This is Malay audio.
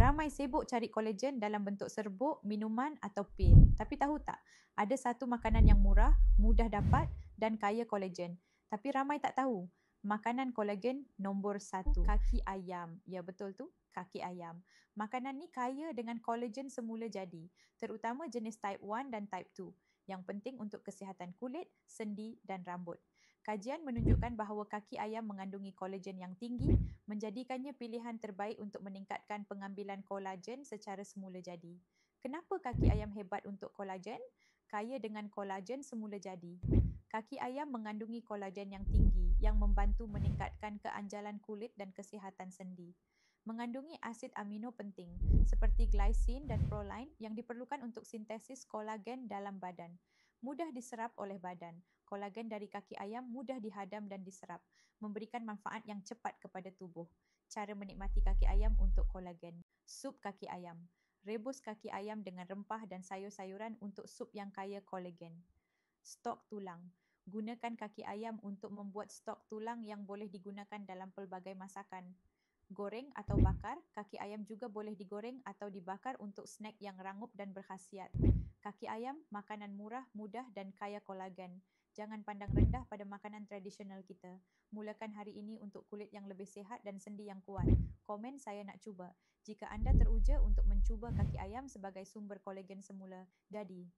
Ramai sibuk cari kolagen dalam bentuk serbuk, minuman atau pil. Tapi tahu tak, ada satu makanan yang murah, mudah dapat dan kaya kolagen. Tapi ramai tak tahu, makanan kolagen nombor 1, kaki ayam. Ya betul tu, kaki ayam. Makanan ni kaya dengan kolagen semula jadi, terutama jenis type 1 dan type 2. Yang penting untuk kesihatan kulit, sendi dan rambut. Kajian menunjukkan bahawa kaki ayam mengandungi kolagen yang tinggi, menjadikannya pilihan terbaik untuk meningkatkan pengambilan kolagen secara semula jadi. Kenapa kaki ayam hebat untuk kolagen? Kaya dengan kolagen semula jadi. Kaki ayam mengandungi kolagen yang tinggi yang membantu meningkatkan keanjalan kulit dan kesihatan sendi. Mengandungi asid amino penting seperti glycine dan proline yang diperlukan untuk sintesis kolagen dalam badan. Mudah diserap oleh badan. Kolagen dari kaki ayam mudah dihadam dan diserap, memberikan manfaat yang cepat kepada tubuh. Cara menikmati kaki ayam untuk kolagen. Sup kaki ayam. Rebus kaki ayam dengan rempah dan sayur-sayuran untuk sup yang kaya kolagen. Stok tulang. Gunakan kaki ayam untuk membuat stok tulang yang boleh digunakan dalam pelbagai masakan. Goreng atau bakar, kaki ayam juga boleh digoreng atau dibakar untuk snack yang rangup dan berkhasiat. Kaki ayam, makanan murah, mudah dan kaya kolagen. Jangan pandang rendah pada makanan tradisional kita. Mulakan hari ini untuk kulit yang lebih sihat dan sendi yang kuat. Komen saya nak cuba. Jika anda teruja untuk mencuba kaki ayam sebagai sumber kolagen semula, jadi